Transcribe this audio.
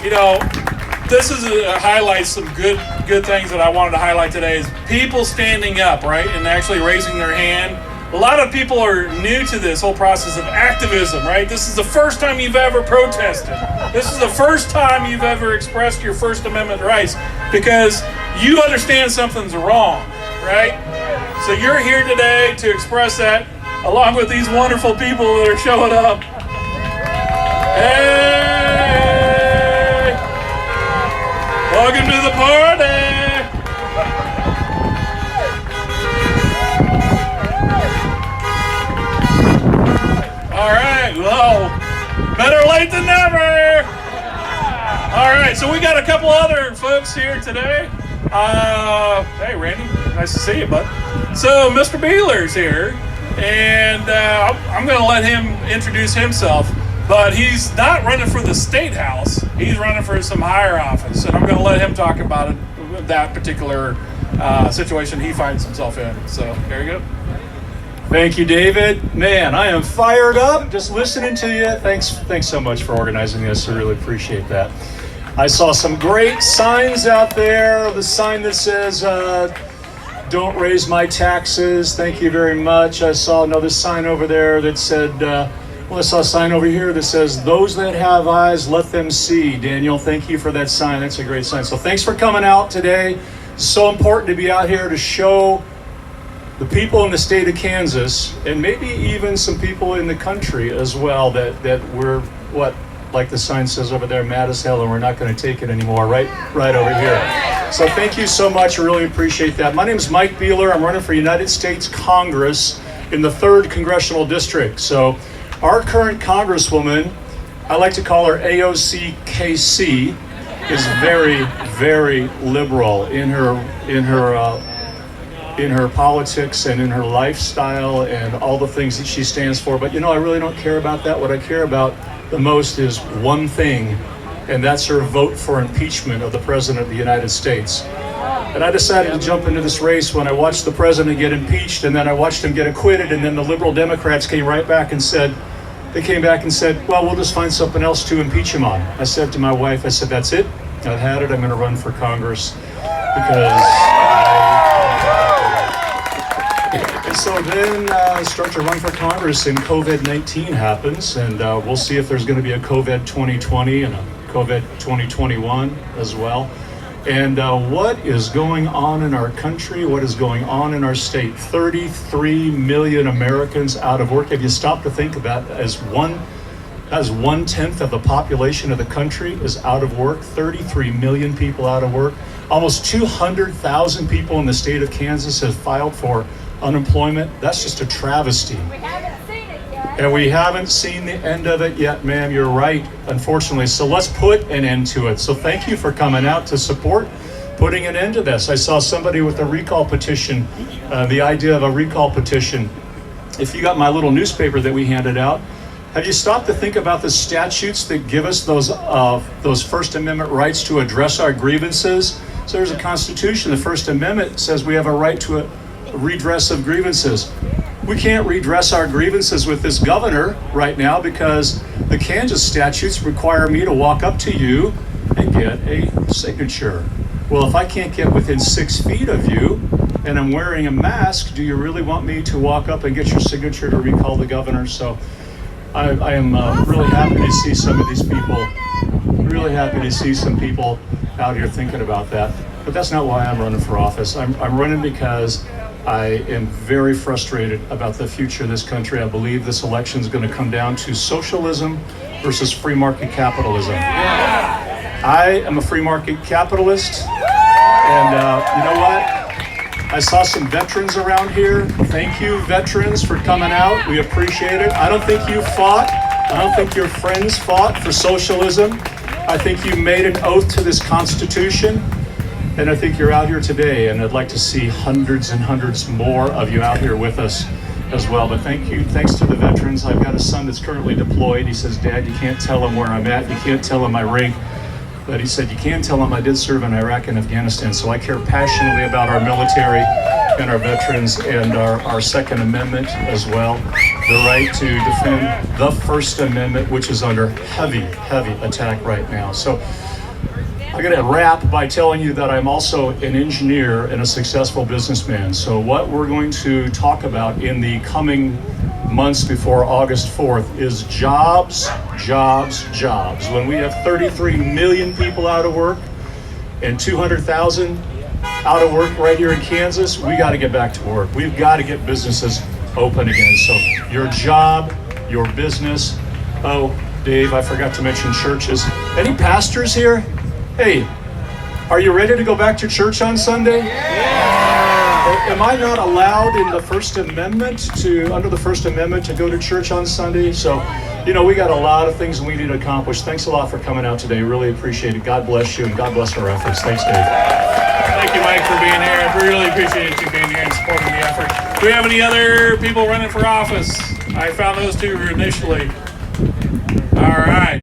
You know, this is highlights some good things that I wanted to highlight today is people standing up, right, and actually raising their hand. A lot of people are new to this whole process of activism, right? This is the first time you've ever protested. This is the first time you've ever expressed your First Amendment rights because you understand something's wrong, right? So you're here today to express that along with these wonderful people that are showing up. Hey! Welcome to the party! All right, well, better late than never. All right, so we got a couple other folks here today. Hey, Randy, nice to see you, bud. So Mr. Beeler's here, and I'm going to let him introduce himself, but he's not running for the State House. He's running for some higher office, and I'm going to let him talk about it, that particular situation he finds himself in. So there you go. Thank you, David. Man, I am fired up just listening to you. Thanks so much for organizing this. I really appreciate that. I saw some great signs out there. The sign that says, don't raise my taxes. Thank you very much. I saw another sign over there that said, I saw a sign over here that says, those that have eyes, let them see. Daniel, thank you for that sign. That's a great sign. So thanks for coming out today. It's so important to be out here to show the people in the state of Kansas, and maybe even some people in the country as well, that we're, like the sign says over there, mad as hell, and we're not going to take it anymore, right over here. So thank you so much. I really appreciate that. My name is Mike Beeler. I'm running for United States Congress in the 3rd Congressional District. So our current Congresswoman, I like to call her AOC KC, is very, very liberal in her politics and in her lifestyle and all the things that she stands for. But I really don't care about that. What I care about the most is one thing, and that's her vote for impeachment of the President of the United States. And I decided to jump into this race when I watched the President get impeached, and then I watched him get acquitted, and then the liberal Democrats came back and said, well, we'll just find something else to impeach him on. I said to my wife, that's it. I've had it. I'm going to run for Congress because so then I start to run for Congress, and COVID-19 happens, and we'll see if there's going to be a COVID 2020 and a COVID 2021 as well. And what is going on in our country? What is going on in our state? 33 million Americans out of work. Have you stopped to think about as 1/10 of the population of the country is out of work? 33 million people out of work. Almost 200,000 people in the state of Kansas have filed for unemployment. That's just a travesty. We haven't seen it yet. And we haven't seen the end of it yet, ma'am. You're right, unfortunately. So let's put an end to it. So thank you for coming out to support putting an end to this. I saw somebody with a recall petition, the idea of a recall petition. If you got my little newspaper that we handed out, have you stopped to think about the statutes that give us those First Amendment rights to address our grievances? So there's a Constitution. The First Amendment says we have a right to a redress of grievances. We can't redress our grievances with this governor right now because the Kansas statutes require me to walk up to you and get a signature. Well, if I can't get within 6 feet of you and I'm wearing a mask, do you really want me to walk up and get your signature to recall the governor? So I am really happy to see some of these people, really happy to see some people out here thinking about that. But that's not why I'm running for office. I'm running because I am very frustrated about the future of this country. I believe this election is going to come down to socialism versus free market capitalism. I am a free market capitalist, and you know what? I saw some veterans around here. Thank you, veterans, for coming out. We appreciate it. I don't think you fought. I don't think your friends fought for socialism. I think you made an oath to this Constitution. And I think you're out here today, and I'd like to see hundreds and hundreds more of you out here with us as well. But thank you. Thanks to the veterans. I've got a son that's currently deployed. He says, Dad, you can't tell him where I'm at. You can't tell him my rank. But he said, you can tell him I did serve in Iraq and Afghanistan. So I care passionately about our military and our veterans and our Second Amendment as well. the right to defend the First Amendment, which is under heavy attack right now. So I'm going to wrap by telling you that I'm also an engineer and a successful businessman. So what we're going to talk about in the coming months before August 4th is jobs, jobs, jobs. When we have 33 million people out of work and 200,000 out of work right here in Kansas, we got to get back to work. We've got to get businesses open again. So your job, your business. Oh, Dave, I forgot to mention churches. Any pastors here? Hey, are you ready to go back to church on Sunday? Am I not allowed in the First Amendment under the First Amendment to go to church on Sunday? So, we got a lot of things we need to accomplish. Thanks a lot for coming out today. Really appreciate it. God bless you and God bless our efforts. Thanks, Dave. Thank you, Mike, for being here. I really appreciate you being here and supporting the effort. Do we have any other people running for office? I found those two initially. All right.